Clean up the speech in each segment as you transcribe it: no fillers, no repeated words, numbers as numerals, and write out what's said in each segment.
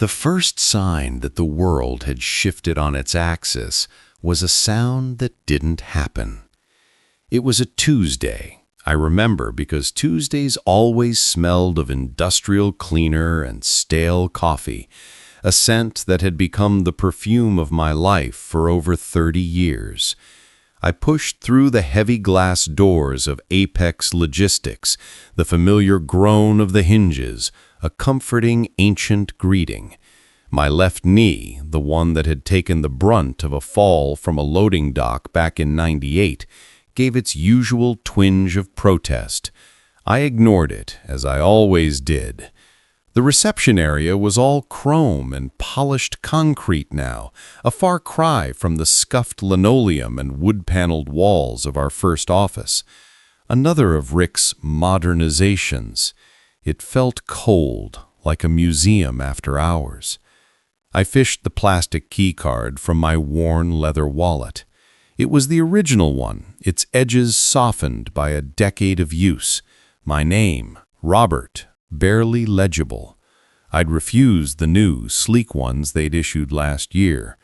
The first sign that the world had shifted on its axis was a sound that didn't happen. It was a Tuesday. I remember because Tuesdays always smelled of industrial cleaner and stale coffee, a scent that had become the perfume of my life for over 30 years. I pushed through the heavy glass doors of Apex Logistics, the familiar groan of the hinges, a comforting ancient greeting. My left knee, the one that had taken the brunt of a fall from a loading dock back in '98, gave its usual twinge of protest. I ignored it, as I always did. The reception area was all chrome and polished concrete now, a far cry from the scuffed linoleum and wood-paneled walls of our first office. Another of Rick's modernizations. It felt cold, like a museum after hours. I fished the plastic keycard from my worn leather wallet. It was the original one, its edges softened by a decade of use. My name, Robert, barely legible. I'd refused the new, sleek ones they'd issued last year.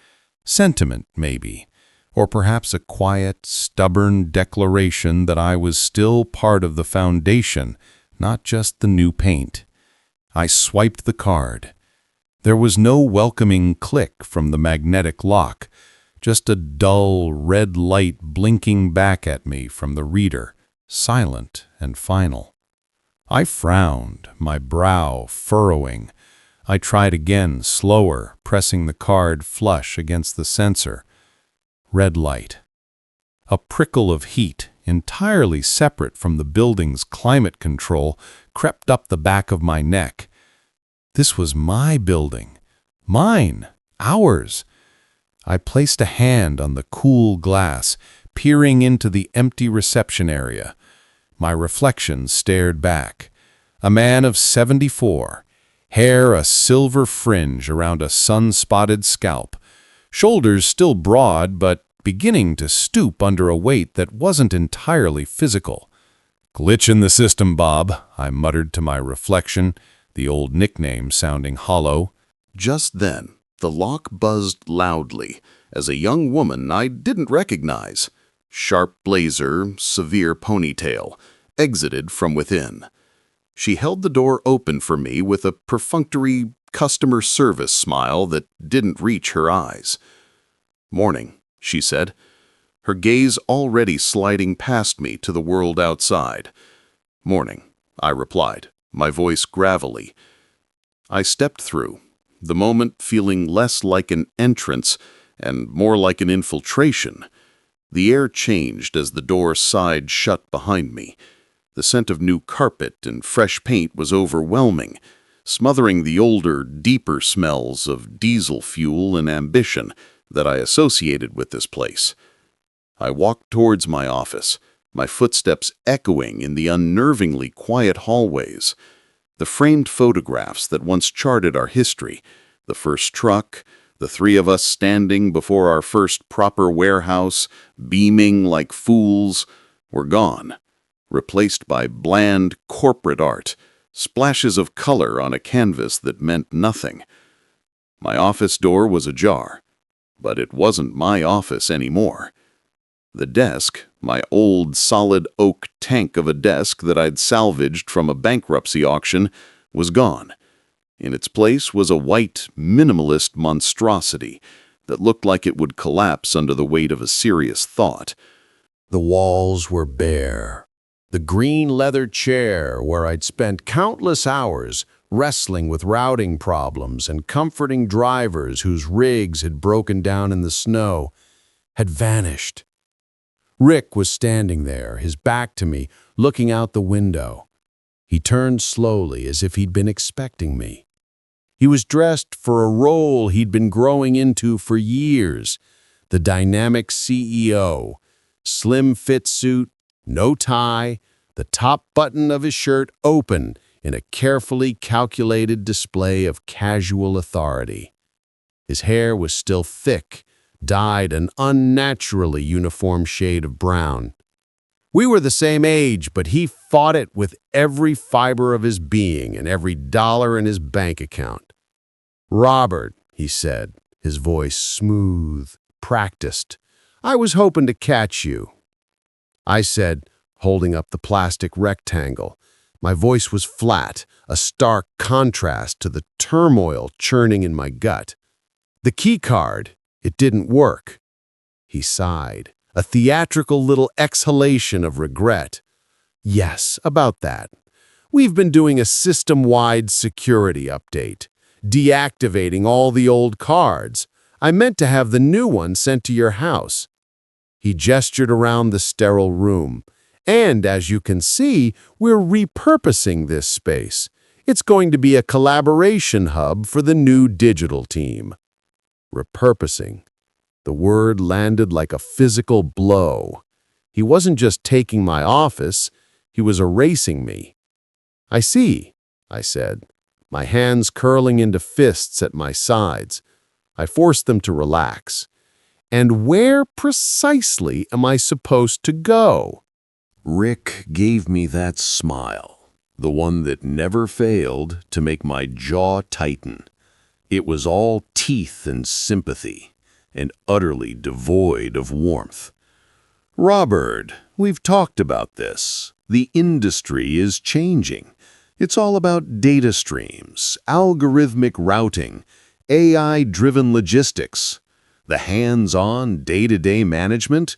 Sentiment, maybe. Or perhaps a quiet, stubborn declaration that I was still part of the foundation, not just the new paint. I swiped the card. There was no welcoming click from the magnetic lock, just a dull red light blinking back at me from the reader, silent and final. I frowned, my brow furrowing. I tried again, slower, pressing the card flush against the sensor. Red light. A prickle of heat, entirely separate from the building's climate control, crept up the back of my neck. This was my building. Mine. Ours. I placed a hand on the cool glass, peering into the empty reception area. My reflection stared back. A man of 74, hair a silver fringe around a sun-spotted scalp, shoulders still broad but beginning to stoop under a weight that wasn't entirely physical. "Glitch in the system, Bob," I muttered to my reflection, the old nickname sounding hollow. Just then, the lock buzzed loudly as a young woman I didn't recognize, sharp blazer, severe ponytail, exited from within. She held the door open for me with a perfunctory customer service smile that didn't reach her eyes. "Morning," she said, her gaze already sliding past me to the world outside. "Morning," I replied, my voice gravelly. I stepped through, the moment feeling less like an entrance and more like an infiltration. The air changed as the door sighed shut behind me. The scent of new carpet and fresh paint was overwhelming, smothering the older, deeper smells of diesel fuel and ambition that I associated with this place. I walked towards my office, my footsteps echoing in the unnervingly quiet hallways. The framed photographs that once charted our history, the first truck, the three of us standing before our first proper warehouse, beaming like fools, were gone, replaced by bland corporate art, splashes of color on a canvas that meant nothing. My office door was ajar, but it wasn't my office anymore. The desk, my old solid oak tank of a desk that I'd salvaged from a bankruptcy auction, was gone. In its place was a white, minimalist monstrosity that looked like it would collapse under the weight of a serious thought. The walls were bare. The green leather chair where I'd spent countless hours wrestling with routing problems and comforting drivers whose rigs had broken down in the snow had vanished. Rick was standing there, his back to me, looking out the window. He turned slowly as if he'd been expecting me. He was dressed for a role he'd been growing into for years, the dynamic CEO. Slim fit suit, no tie, the top button of his shirt open in a carefully calculated display of casual authority. His hair was still thick, dyed an unnaturally uniform shade of brown. We were the same age, but he fought it with every fiber of his being and every dollar in his bank account. "Robert," he said, his voice smooth, practiced, "I was hoping to catch you." I said, holding up the plastic rectangle. My voice was flat, a stark contrast to the turmoil churning in my gut. "The key card, it didn't work." He sighed, a theatrical little exhalation of regret. "Yes, about that. We've been doing a system-wide security update, deactivating all the old cards. I meant to have the new one sent to your house." He gestured around the sterile room. "And as you can see, we're repurposing this space. It's going to be a collaboration hub for the new digital team." Repurposing. The word landed like a physical blow. He wasn't just taking my office, he was erasing me. "I see," I said, my hands curling into fists at my sides. I forced them to relax. "And where precisely am I supposed to go?" Rick gave me that smile, the one that never failed to make my jaw tighten. It was all teeth and sympathy, and utterly devoid of warmth. "Robert, we've talked about this. The industry is changing. It's all about data streams, algorithmic routing, AI-driven logistics. The hands-on, day-to-day management,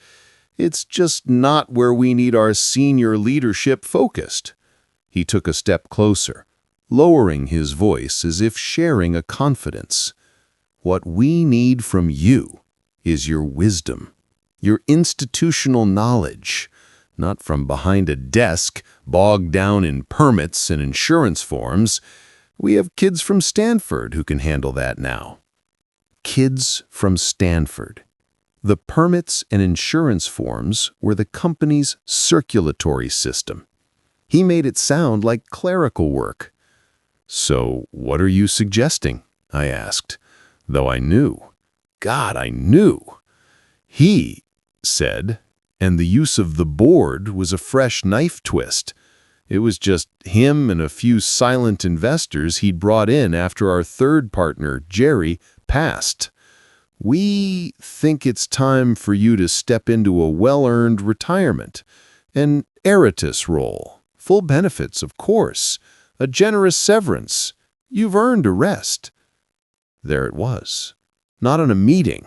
it's just not where we need our senior leadership focused." He took a step closer, lowering his voice as if sharing a confidence. "What we need from you is your wisdom, your institutional knowledge, not from behind a desk, bogged down in permits and insurance forms. We have kids from Stanford who can handle that now." Kids from Stanford. The permits and insurance forms were the company's circulatory system. He made it sound like clerical work. "So what are you suggesting?" I asked, though I knew. God, I knew. "He said, and the use of the board was a fresh knife twist. It was just him and a few silent investors he'd brought in after our third partner, Jerry, passed. "We think it's time for you to step into a well-earned retirement, an emeritus role, full benefits, of course, a generous severance. You've earned a rest." There it was. Not in a meeting,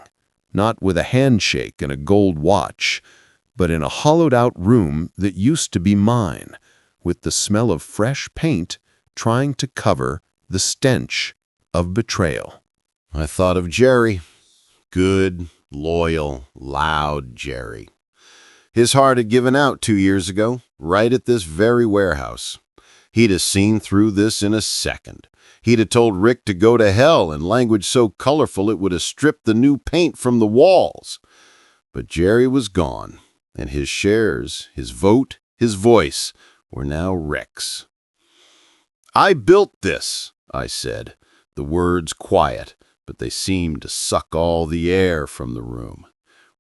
not with a handshake and a gold watch, but in a hollowed-out room that used to be mine, with the smell of fresh paint trying to cover the stench of betrayal. I thought of Jerry. Good, loyal, loud Jerry. His heart had given out 2 years ago, right at this very warehouse. He'd have seen through this in a second. He'd have told Rick to go to hell in language so colorful it would have stripped the new paint from the walls. But Jerry was gone, and his shares, his vote, his voice were now Rick's. "I built this," I said, the words quiet, but they seemed to suck all the air from the room.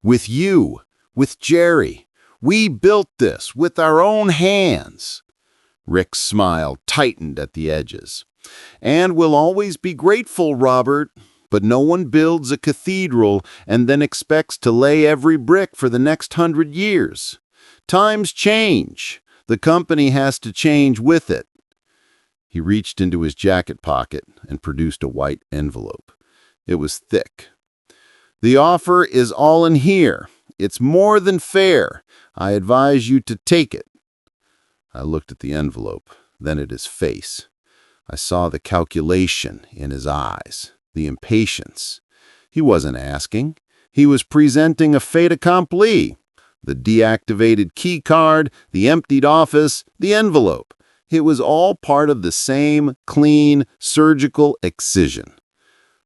"With you, with Jerry. We built this with our own hands." Rick's smile tightened at the edges. "And we'll always be grateful, Robert. But no one builds a cathedral and then expects to lay every brick for the next 100 years. Times change. The company has to change with it." He reached into his jacket pocket and produced a white envelope. It was thick. "The offer is all in here. It's more than fair. I advise you to take it." I looked at the envelope, then at his face. I saw the calculation in his eyes, the impatience. He wasn't asking. He was presenting a fait accompli. The deactivated key card, the emptied office, the envelope. It was all part of the same clean, surgical excision.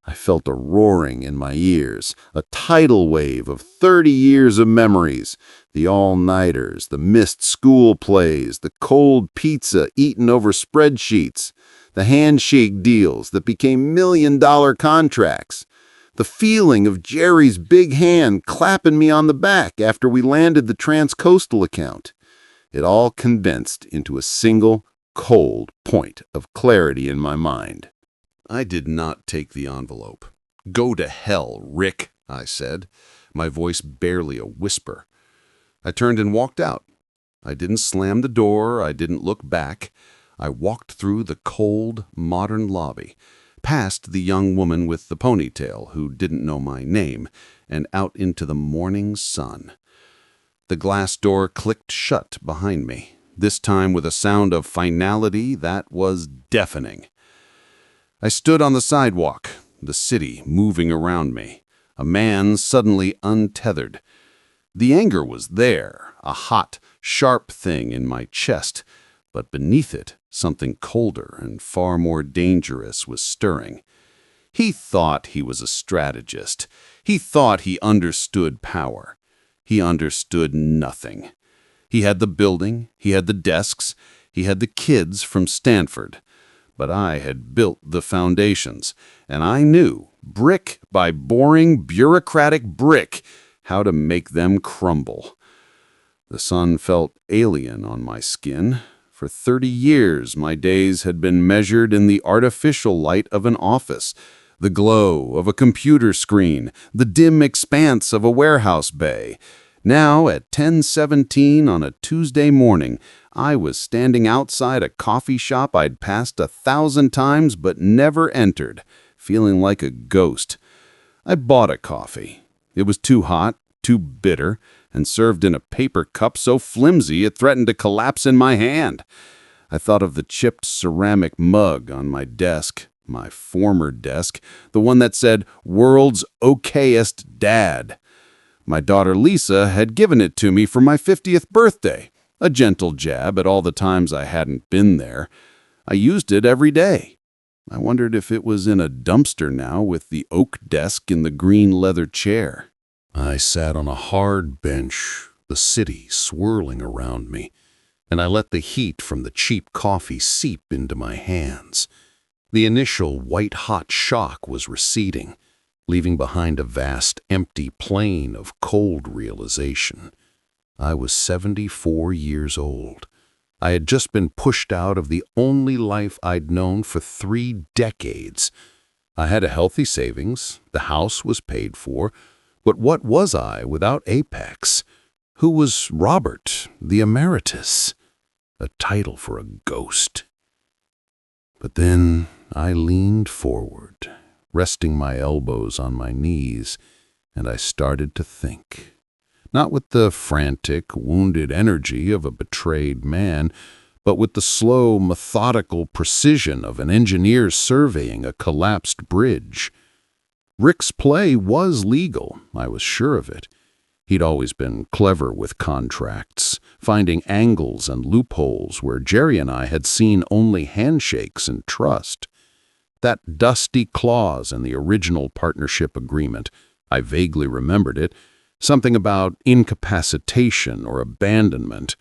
I felt a roaring in my ears, a tidal wave of 30 years of memories, the all-nighters, the missed school plays, the cold pizza eaten over spreadsheets, the handshake deals that became million-dollar contracts, the feeling of Jerry's big hand clapping me on the back after we landed the Transcoastal account. It all condensed into a single, cold point of clarity in my mind. I did not take the envelope. "Go to hell, Rick," I said, my voice barely a whisper. I turned and walked out. I didn't slam the door, I didn't look back. I walked through the cold, modern lobby, past the young woman with the ponytail who didn't know my name, and out into the morning sun. The glass door clicked shut behind me, this time with a sound of finality that was deafening. I stood on the sidewalk, the city moving around me, a man suddenly untethered. The anger was there, a hot, sharp thing in my chest, but beneath it, something colder and far more dangerous was stirring. He thought he was a strategist. He thought he understood power. He understood nothing. He had the building, he had the desks, he had the kids from Stanford. But I had built the foundations, and I knew, brick by boring, bureaucratic brick, how to make them crumble. The sun felt alien on my skin. For 30 years, my days had been measured in the artificial light of an office, the glow of a computer screen, the dim expanse of a warehouse bay. Now, at 10:17 on a Tuesday morning, I was standing outside a coffee shop I'd passed 1,000 times but never entered, feeling like a ghost. I bought a coffee. It was too hot, too bitter, and served in a paper cup so flimsy it threatened to collapse in my hand. I thought of the chipped ceramic mug on my desk, my former desk, the one that said, "World's okayest dad." My daughter Lisa had given it to me for my 50th birthday, a gentle jab at all the times I hadn't been there. I used it every day. I wondered if it was in a dumpster now with the oak desk and the green leather chair. I sat on a hard bench, the city swirling around me, and I let the heat from the cheap coffee seep into my hands. The initial white-hot shock was receding, leaving behind a vast, empty plain of cold realization. I was 74 years old. I had just been pushed out of the only life I'd known for 3 decades. I had a healthy savings, the house was paid for, but what was I without Apex? Who was Robert, the Emeritus? A title for a ghost. But then I leaned forward, resting my elbows on my knees, and I started to think. Not with the frantic, wounded energy of a betrayed man, but with the slow, methodical precision of an engineer surveying a collapsed bridge. Rick's play was legal, I was sure of it. He'd always been clever with contracts, finding angles and loopholes where Jerry and I had seen only handshakes and trust. That dusty clause in the original partnership agreement, I vaguely remembered it, something about incapacitation or abandonment,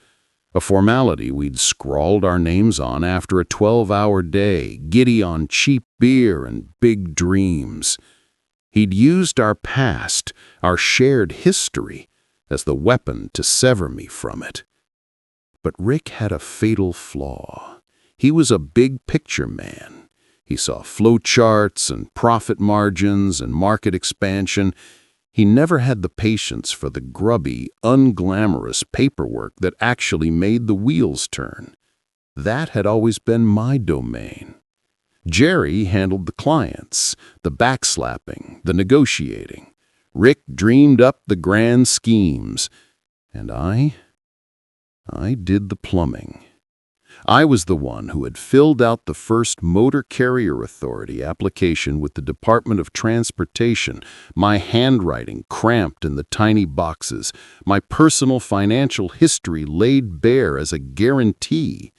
a formality we'd scrawled our names on after a 12-hour day, giddy on cheap beer and big dreams. He'd used our past, our shared history, as the weapon to sever me from it. But Rick had a fatal flaw. He was a big-picture man. He saw flowcharts and profit margins and market expansion. He never had the patience for the grubby, unglamorous paperwork that actually made the wheels turn. That had always been my domain. Jerry handled the clients, the backslapping, the negotiating. Rick dreamed up the grand schemes. And I did the plumbing. I was the one who had filled out the first Motor Carrier Authority application with the Department of Transportation, my handwriting cramped in the tiny boxes, my personal financial history laid bare as a guarantee.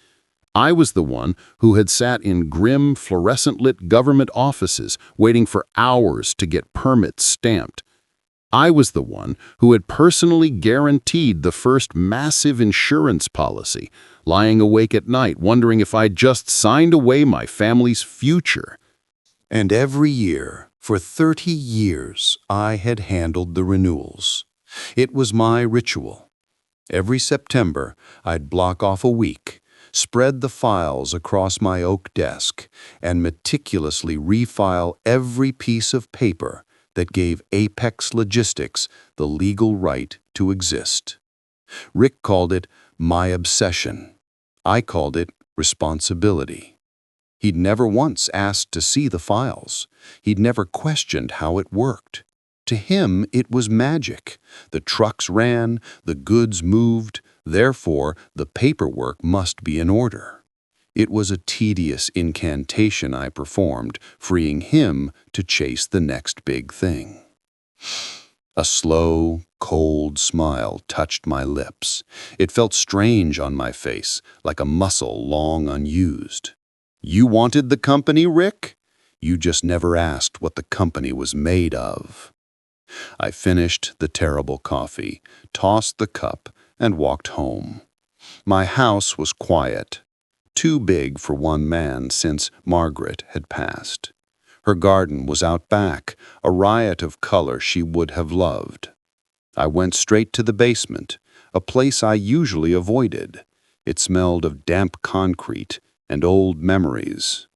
I was the one who had sat in grim, fluorescent-lit government offices waiting for hours to get permits stamped. I was the one who had personally guaranteed the first massive insurance policy, lying awake at night wondering if I'd just signed away my family's future. And every year, for 30 years, I had handled the renewals. It was my ritual. Every September, I'd block off a week, spread the files across my oak desk, and meticulously refile every piece of paper that gave Apex Logistics the legal right to exist. Rick called it my obsession. I called it responsibility. He'd never once asked to see the files. He'd never questioned how it worked. To him, it was magic. The trucks ran, the goods moved, therefore the paperwork must be in order. It was a tedious incantation I performed, freeing him to chase the next big thing. A slow, cold smile touched my lips. It felt strange on my face, like a muscle long unused. You wanted the company, Rick? You just never asked what the company was made of. I finished the terrible coffee, tossed the cup, and walked home. My house was quiet, too big for one man since Margaret had passed. Her garden was out back, a riot of color she would have loved. I went straight to the basement, a place I usually avoided. It smelled of damp concrete and old memories.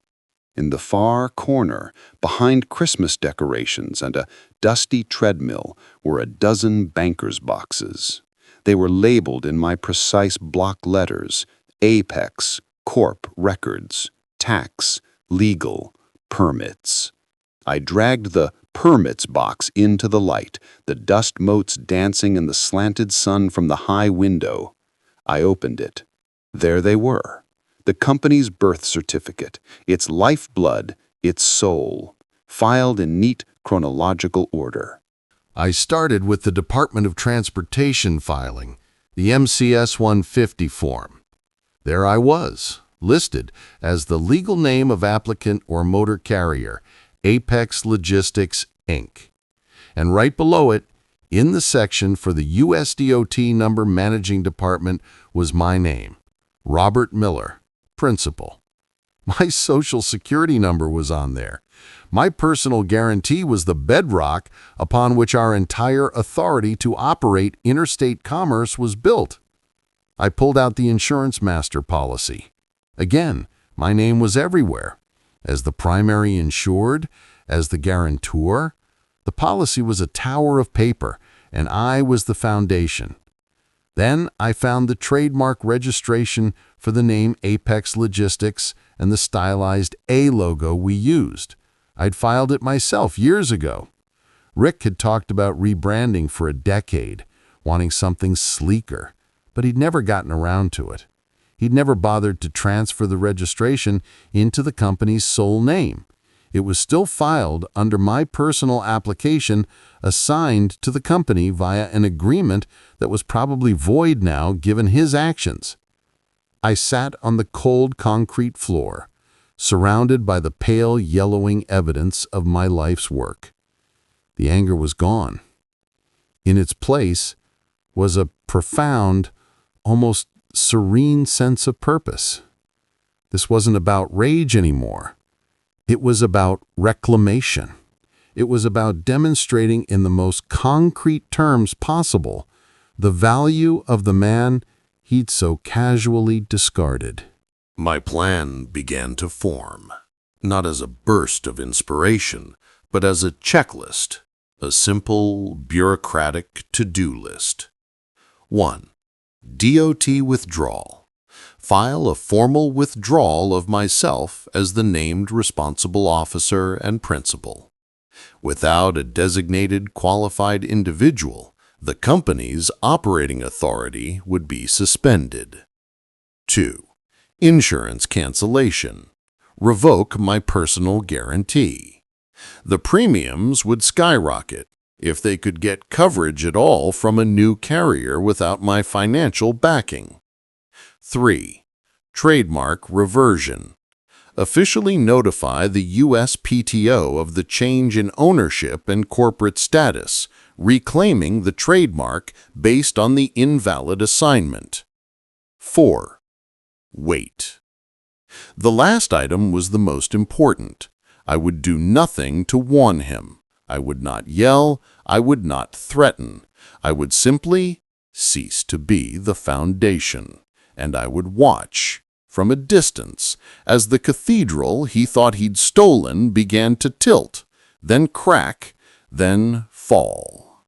In the far corner, behind Christmas decorations and a dusty treadmill, were a dozen banker's boxes. They were labeled in my precise block letters: Apex, Corp Records, Tax, Legal, Permits. I dragged the permits box into the light, the dust motes dancing in the slanted sun from the high window. I opened it. There they were. The company's birth certificate, its lifeblood, its soul, filed in neat chronological order. I started with the Department of Transportation filing, the MCS 150 form. There I was, listed as the legal name of applicant or motor carrier, Apex Logistics, Inc. And right below it, in the section for the USDOT number managing department, was my name, Robert Miller, Principal. My social security number was on there. My personal guarantee was the bedrock upon which our entire authority to operate interstate commerce was built. I pulled out the insurance master policy. Again, my name was everywhere. As the primary insured, as the guarantor, the policy was a tower of paper, and I was the foundation. Then I found the trademark registration for the name Apex Logistics and the stylized A logo we used. I'd filed it myself years ago. Rick had talked about rebranding for a decade, wanting something sleeker, but he'd never gotten around to it. He'd never bothered to transfer the registration into the company's sole name. It was still filed under my personal application assigned to the company via an agreement that was probably void now given his actions. I sat on the cold concrete floor, surrounded by the pale yellowing evidence of my life's work. The anger was gone. In its place was a profound, almost serene sense of purpose. This wasn't about rage anymore. It was about reclamation. It was about demonstrating in the most concrete terms possible the value of the man he'd so casually discarded. My plan began to form, not as a burst of inspiration, but as a checklist, a simple, bureaucratic to-do list. 1. DOT withdrawal. File a formal withdrawal of myself as the named responsible officer and principal. Without a designated qualified individual, the company's operating authority would be suspended. 2. Insurance cancellation. Revoke my personal guarantee. The premiums would skyrocket if they could get coverage at all from a new carrier without my financial backing. 3. Trademark reversion. Officially notify the USPTO of the change in ownership and corporate status, reclaiming the trademark based on the invalid assignment. 4. Wait. The last item was the most important. I would do nothing to warn him. I would not yell. I would not threaten. I would simply cease to be the foundation. And I would watch from a distance, as the cathedral he thought he'd stolen began to tilt, then crack, then fall.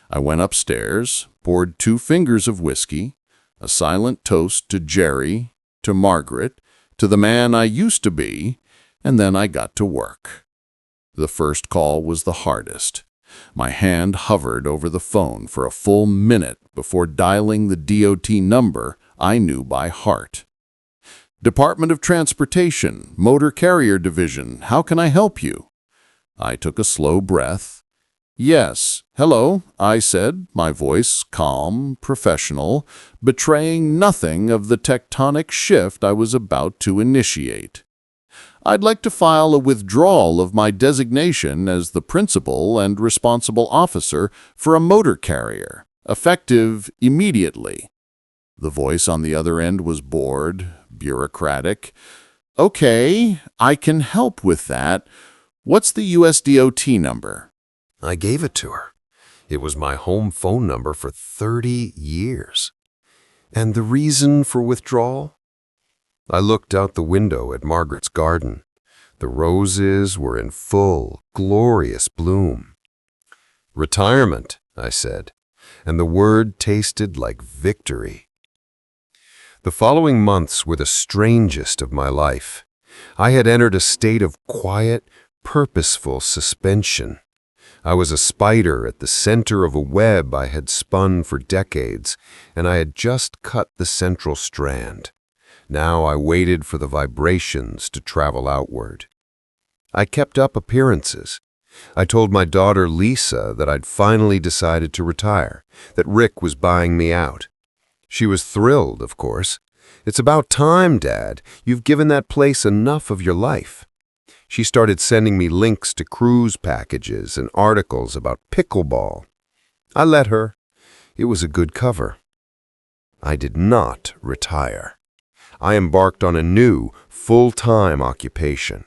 I went upstairs, poured 2 fingers of whiskey, a silent toast to Jerry, to Margaret, to the man I used to be, and then I got to work. The first call was the hardest. My hand hovered over the phone for a full minute before dialing the DOT number I knew by heart. Department of Transportation, Motor Carrier Division, how can I help you? I took a slow breath. Yes, hello, I said, my voice calm, professional, betraying nothing of the tectonic shift I was about to initiate. I'd like to file a withdrawal of my designation as the principal and responsible officer for a motor carrier, effective immediately. The voice on the other end was bored, bureaucratic. Okay, I can help with that. What's the USDOT number? I gave it to her. It was my home phone number for 30 years. And the reason for withdrawal? I looked out the window at Margaret's garden. The roses were in full, glorious bloom. Retirement, I said, and the word tasted like victory. The following months were the strangest of my life. I had entered a state of quiet, purposeful suspension. I was a spider at the center of a web I had spun for decades, and I had just cut the central strand. Now I waited for the vibrations to travel outward. I kept up appearances. I told my daughter Lisa that I'd finally decided to retire, that Rick was buying me out. She was thrilled, of course. It's about time, Dad. You've given that place enough of your life. She started sending me links to cruise packages and articles about pickleball. I let her. It was a good cover. I did not retire. I embarked on a new, full-time occupation.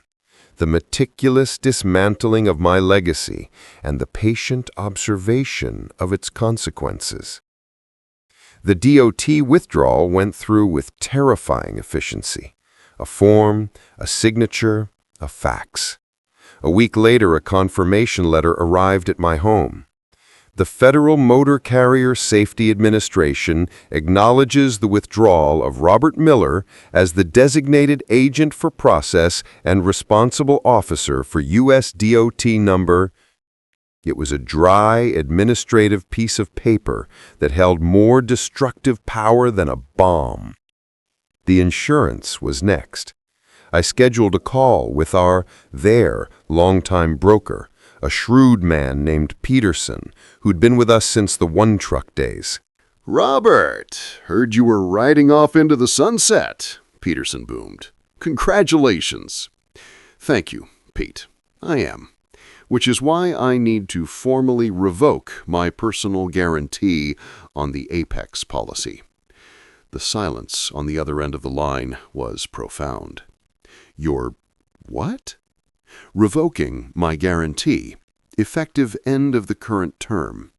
The meticulous dismantling of my legacy and the patient observation of its consequences. The DOT withdrawal went through with terrifying efficiency. A form, a signature, a fax. A week later, a confirmation letter arrived at my home. The Federal Motor Carrier Safety Administration acknowledges the withdrawal of Robert Miller as the designated agent for process and responsible officer for USDOT number. It was a dry, administrative piece of paper that held more destructive power than a bomb. The insurance was next. I scheduled a call with their longtime broker, a shrewd man named Peterson, who'd been with us since the one-truck days. "Robert, heard you were riding off into the sunset," Peterson boomed. "Congratulations." "Thank you, Pete. I am. Which is why I need to formally revoke my personal guarantee on the Apex policy." The silence on the other end of the line was profound. "You're what?" "Revoking my guarantee, effective end of the current term."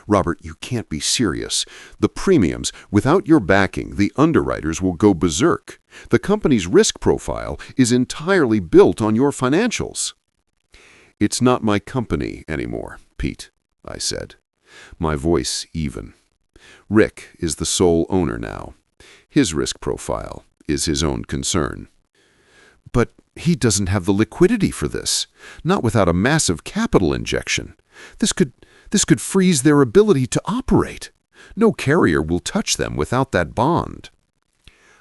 "Robert, you can't be serious. The premiums, without your backing, the underwriters will go berserk. The company's risk profile is entirely built on your financials." "It's not my company anymore, Pete," I said, my voice even. "Rick is the sole owner now. His risk profile is his own concern." "But he doesn't have the liquidity for this, not without a massive capital injection. This could freeze their ability to operate. No carrier will touch them without that bond."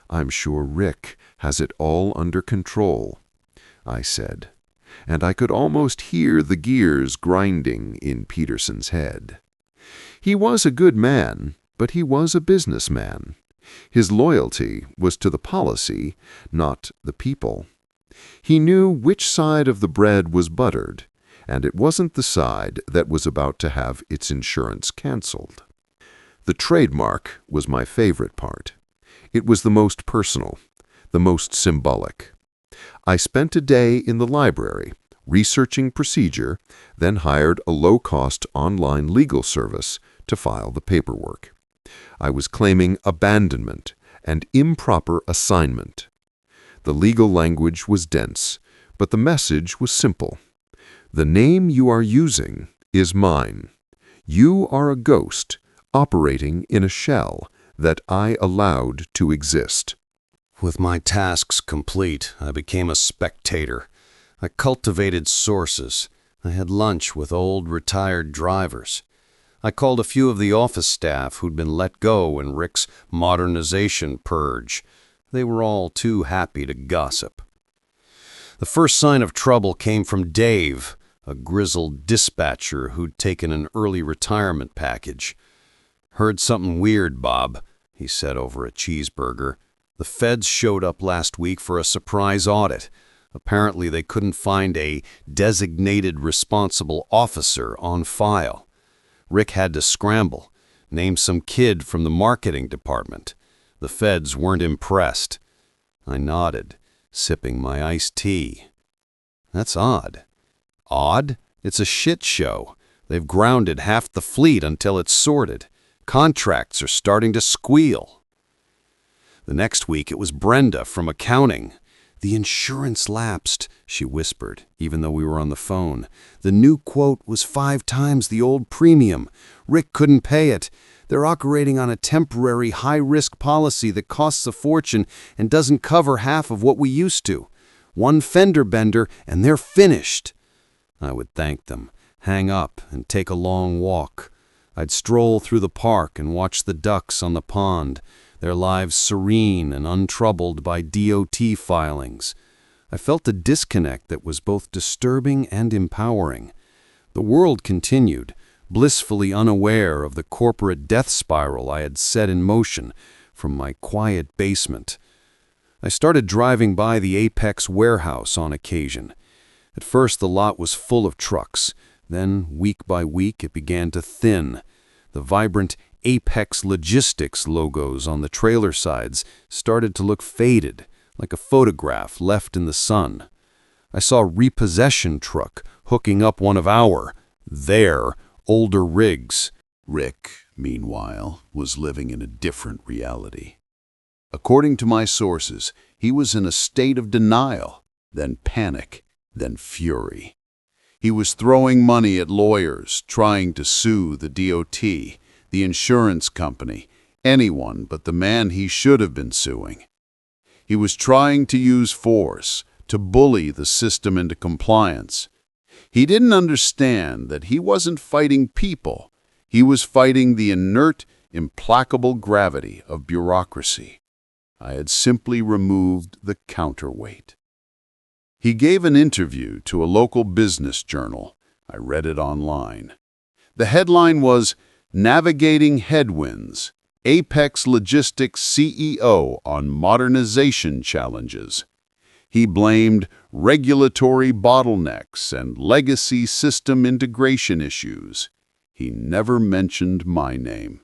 "I'm sure Rick has it all under control," I said, and I could almost hear the gears grinding in Peterson's head. He was a good man, but he was a businessman. His loyalty was to the policy, not the people. He knew which side of the bread was buttered, and it wasn't the side that was about to have its insurance canceled. The trademark was my favorite part. It was the most personal, the most symbolic. I spent a day in the library, researching procedure, then hired a low-cost online legal service to file the paperwork. I was claiming abandonment and improper assignment. The legal language was dense, but the message was simple. The name you are using is mine. You are a ghost operating in a shell that I allowed to exist. With my tasks complete, I became a spectator. I cultivated sources. I had lunch with old retired drivers. I called a few of the office staff who'd been let go in Rick's modernization purge. They were all too happy to gossip. The first sign of trouble came from Dave, a grizzled dispatcher who'd taken an early retirement package. "Heard something weird, Bob," he said over a cheeseburger. "The feds showed up last week for a surprise audit. Apparently they couldn't find a designated responsible officer on file. Rick had to scramble, name some kid from the marketing department. The feds weren't impressed." I nodded, sipping my iced tea. "That's odd." "Odd? It's a shit show. They've grounded half the fleet until it's sorted. Contracts are starting to squeal." The next week it was Brenda from accounting. "The insurance lapsed," she whispered, even though we were on the phone. "The new quote was 5 times the old premium. Rick couldn't pay it. They're operating on a temporary high-risk policy that costs a fortune and doesn't cover half of what we used to. One fender bender and they're finished." I would thank them, hang up, and take a long walk. I'd stroll through the park and watch the ducks on the pond, their lives serene and untroubled by DOT filings. I felt a disconnect that was both disturbing and empowering. The world continued, blissfully unaware of the corporate death spiral I had set in motion from my quiet basement. I started driving by the Apex warehouse on occasion. At first the lot was full of trucks. Then, week by week, it began to thin. The vibrant Apex Logistics logos on the trailer sides started to look faded, like a photograph left in the sun. I saw a repossession truck hooking up one of their older rigs. Rick, meanwhile, was living in a different reality. According to my sources, he was in a state of denial, then panic, then fury. He was throwing money at lawyers, trying to sue the DOT, the insurance company, anyone but the man he should have been suing. He was trying to use force, to bully the system into compliance. He didn't understand that he wasn't fighting people. He was fighting the inert, implacable gravity of bureaucracy. I had simply removed the counterweight. He gave an interview to a local business journal. I read it online. The headline was, "Navigating Headwinds, Apex Logistics CEO on Modernization Challenges." He blamed regulatory bottlenecks and legacy system integration issues. He never mentioned my name.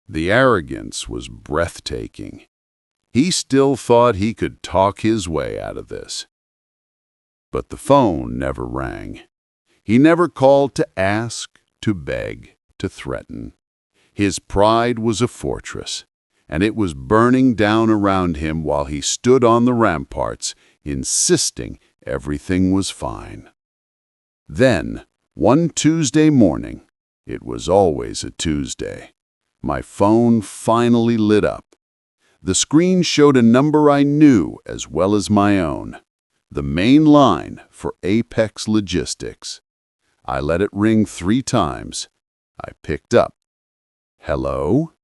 The arrogance was breathtaking. He still thought he could talk his way out of this. But the phone never rang. He never called to ask, to beg, to threaten. His pride was a fortress, and it was burning down around him while he stood on the ramparts, insisting everything was fine. Then, one Tuesday morning, it was always a Tuesday, my phone finally lit up. The screen showed a number I knew as well as my own. The main line for Apex Logistics. I let it ring 3 times. I picked up. "Hello?"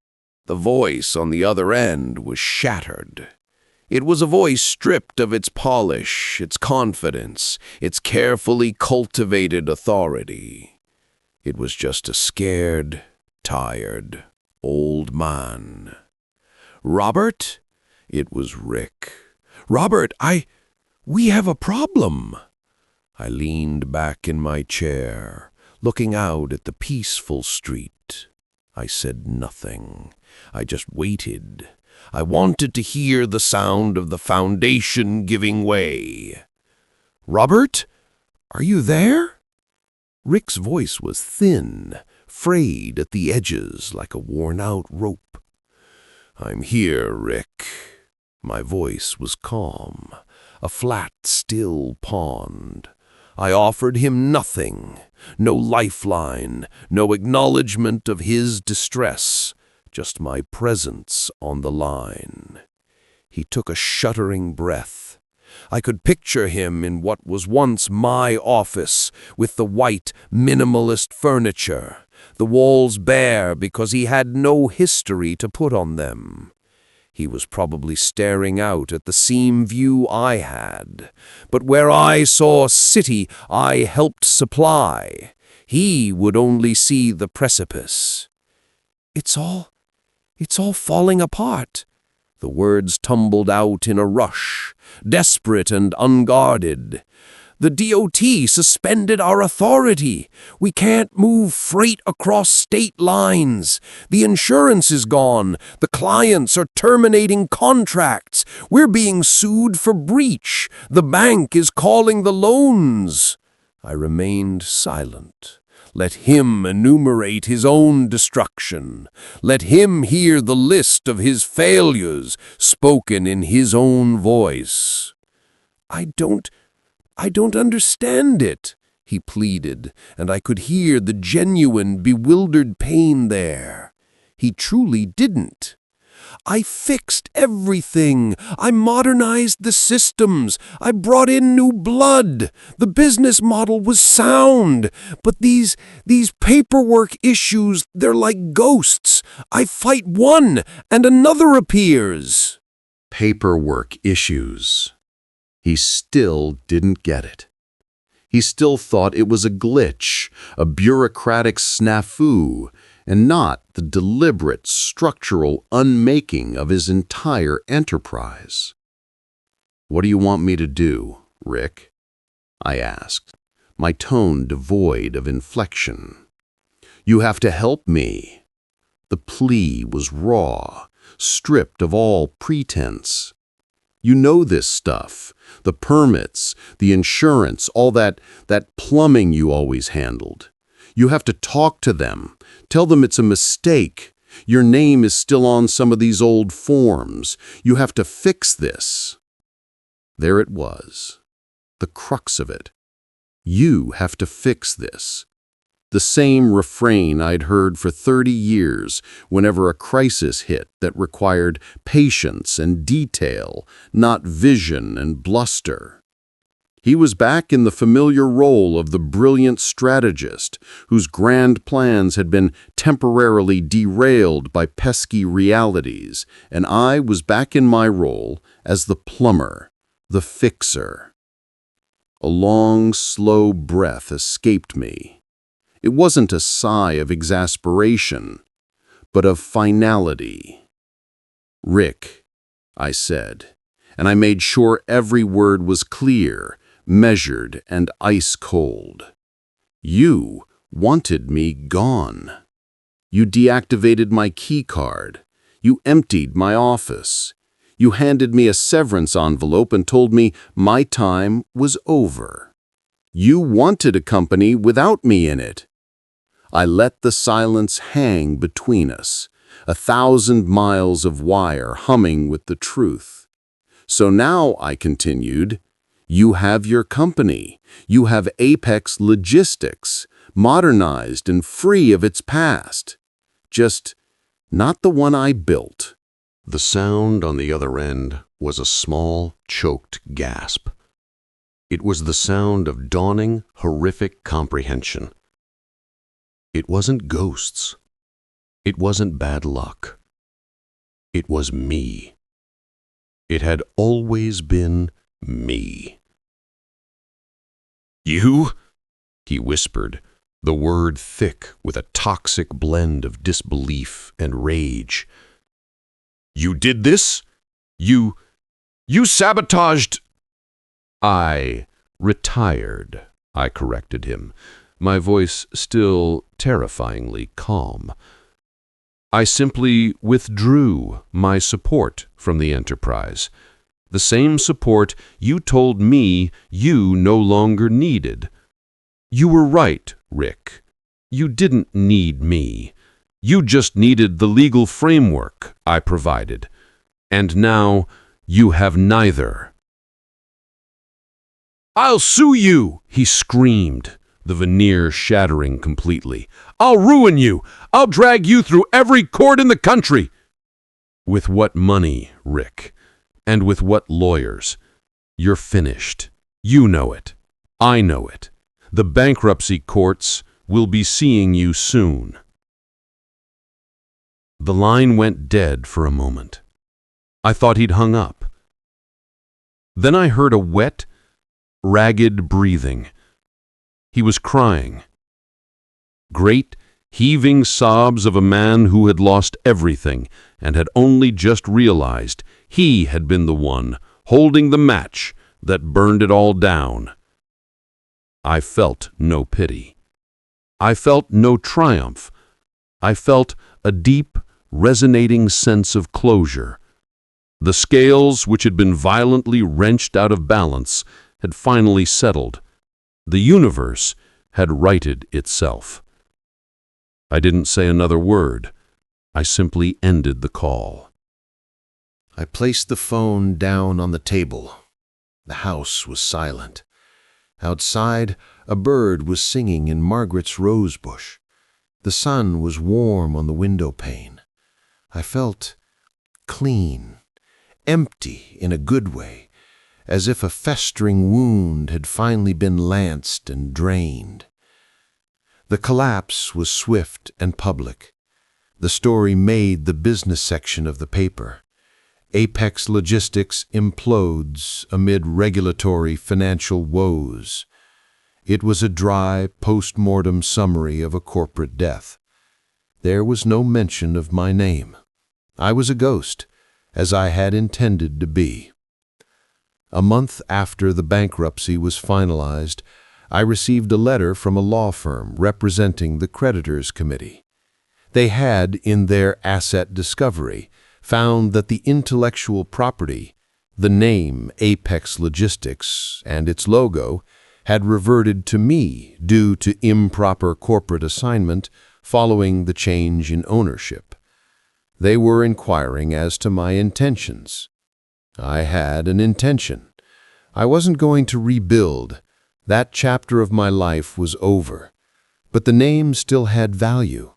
The voice on the other end was shattered. It was a voice stripped of its polish, its confidence, its carefully cultivated authority. It was just a scared, tired, old man. "Robert?" It was Rick. "Robert, we have a problem." I leaned back in my chair, looking out at the peaceful street. I said nothing. I just waited. I wanted to hear the sound of the foundation giving way. "Robert, are you there?" Rick's voice was thin, frayed at the edges like a worn-out rope. "I'm here, Rick." My voice was calm, a flat, still pond. I offered him nothing, no lifeline, no acknowledgement of his distress, just my presence on the line. He took a shuddering breath. I could picture him in what was once my office, with the white, minimalist furniture, the walls bare because he had no history to put on them. He was probably staring out at the same view I had, but where I saw a city I helped supply, he would only see the precipice. It's all falling apart." The words tumbled out in a rush, desperate and unguarded. "The DOT suspended our authority. We can't move freight across state lines. The insurance is gone. The clients are terminating contracts. We're being sued for breach. The bank is calling the loans." I remained silent. Let him enumerate his own destruction. Let him hear the list of his failures spoken in his own voice. I don't understand it," he pleaded, and I could hear the genuine, bewildered pain there. He truly didn't. "I fixed everything. I modernized the systems. I brought in new blood. The business model was sound. But these paperwork issues, they're like ghosts. I fight one, and another appears." Paperwork issues. He still didn't get it. He still thought it was a glitch, a bureaucratic snafu, and not the deliberate, structural unmaking of his entire enterprise. "What do you want me to do, Rick?" I asked, my tone devoid of inflection. "You have to help me." The plea was raw, stripped of all pretense. "You know this stuff, the permits, the insurance, all that plumbing you always handled. You have to talk to them, tell them it's a mistake. Your name is still on some of these old forms. You have to fix this." There it was, the crux of it. You have to fix this. The same refrain I'd heard for 30 years whenever a crisis hit that required patience and detail, not vision and bluster. He was back in the familiar role of the brilliant strategist whose grand plans had been temporarily derailed by pesky realities, and I was back in my role as the plumber, the fixer. A long, slow breath escaped me. It wasn't a sigh of exasperation, but of finality. "Rick," I said, and I made sure every word was clear, measured, and ice-cold. "You wanted me gone. You deactivated my key card. You emptied my office. You handed me a severance envelope and told me my time was over. You wanted a company without me in it." I let the silence hang between us, 1,000 miles of wire humming with the truth. "So now," I continued, "you have your company. You have Apex Logistics, modernized and free of its past. Just not the one I built." The sound on the other end was a small, choked gasp. It was the sound of dawning, horrific comprehension. It wasn't ghosts. It wasn't bad luck. It was me. It had always been me. "You?" he whispered, the word thick with a toxic blend of disbelief and rage. "You did this? You sabotaged—" "I retired," I corrected him, my voice still terrifyingly calm. "I simply withdrew my support from the enterprise. The same support you told me you no longer needed. You were right, Rick. You didn't need me. You just needed the legal framework I provided. And now you have neither. "I'll sue you!" he screamed, the veneer shattering completely. "I'll ruin you! I'll drag you through every court in the country!" "With what money, Rick? And with what lawyers? You're finished. You know it. I know it. The bankruptcy courts will be seeing you soon." The line went dead for a moment. I thought he'd hung up. Then I heard a wet, ragged breathing. He was crying. Great, heaving sobs of a man who had lost everything and had only just realized he had been the one holding the match that burned it all down. I felt no pity. I felt no triumph. I felt a deep, resonating sense of closure. The scales, which had been violently wrenched out of balance, had finally settled. The universe had righted itself. I didn't say another word. I simply ended the call. I placed the phone down on the table. The house was silent. Outside, a bird was singing in Margaret's rose bush. The sun was warm on the window pane. I felt clean, empty in a good way, as if a festering wound had finally been lanced and drained. The collapse was swift and public. The story made the business section of the paper. Apex Logistics implodes amid regulatory financial woes. It was a dry, post-mortem summary of a corporate death. There was no mention of my name. I was a ghost, as I had intended to be. A month after the bankruptcy was finalized, I received a letter from a law firm representing the creditors' committee. They had, in their asset discovery, found that the intellectual property, the name Apex Logistics and its logo, had reverted to me due to improper corporate assignment following the change in ownership. They were inquiring as to my intentions. I had an intention. I wasn't going to rebuild. That chapter of my life was over. But the name still had value.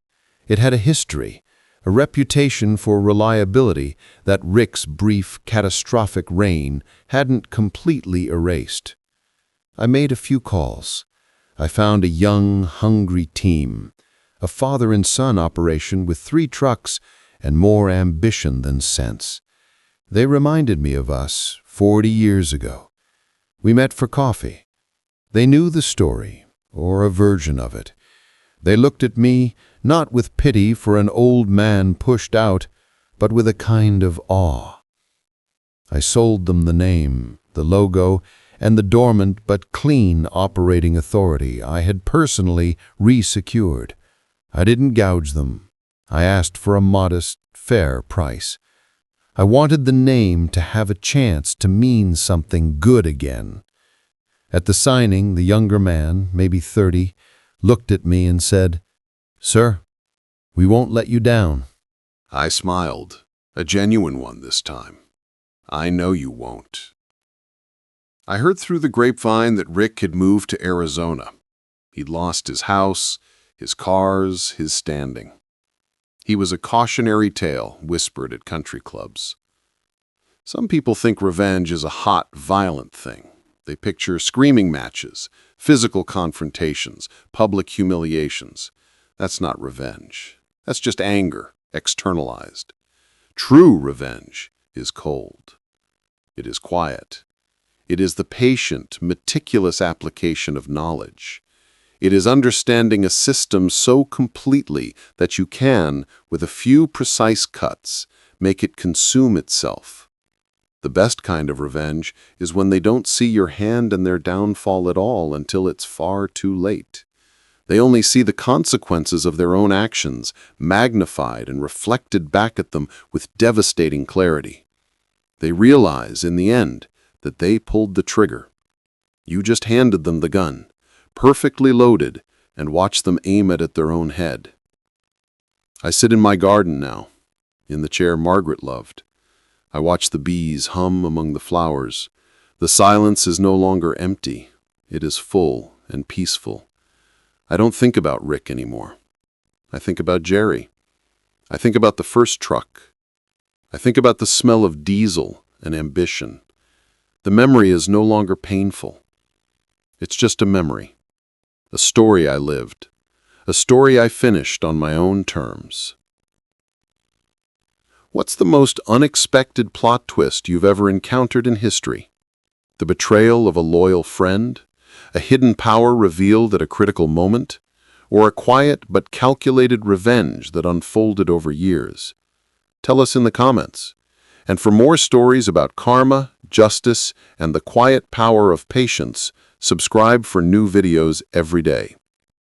It had a history, a reputation for reliability that Rick's brief, catastrophic reign hadn't completely erased. I made a few calls. I found a young, hungry team, a father and son operation with 3 trucks and more ambition than sense. They reminded me of us 40 years ago. We met for coffee. They knew the story, or a version of it. They looked at me, not with pity for an old man pushed out, but with a kind of awe. I sold them the name, the logo, and the dormant but clean operating authority I had personally re-secured. I didn't gouge them. I asked for a modest, fair price. I wanted the name to have a chance to mean something good again. At the signing, the younger man, maybe 30, looked at me and said, "Sir, we won't let you down." I smiled, a genuine one this time. I know you won't. I heard through the grapevine that Rick had moved to Arizona. He'd lost his house, his cars, his standing. He was a cautionary tale whispered at country clubs. Some people think revenge is a hot, violent thing. They picture screaming matches, physical confrontations, public humiliations. That's not revenge. That's just anger, externalized. True revenge is cold. It is quiet. It is the patient, meticulous application of knowledge. It is understanding a system so completely that you can, with a few precise cuts, make it consume itself. The best kind of revenge is when they don't see your hand in their downfall at all until it's far too late. They only see the consequences of their own actions, magnified and reflected back at them with devastating clarity. They realize, in the end, that they pulled the trigger. You just handed them the gun, perfectly loaded, and watched them aim it at their own head. I sit in my garden now, in the chair Margaret loved. I watch the bees hum among the flowers. The silence is no longer empty. It is full and peaceful. I don't think about Rick anymore. I think about Jerry. I think about the first truck. I think about the smell of diesel and ambition. The memory is no longer painful. It's just a memory. A story I lived. A story I finished on my own terms. What's the most unexpected plot twist you've ever encountered in history? The betrayal of a loyal friend? A hidden power revealed at a critical moment? Or a quiet but calculated revenge that unfolded over years? Tell us in the comments. And for more stories about karma, justice, and the quiet power of patience, subscribe for new videos every day.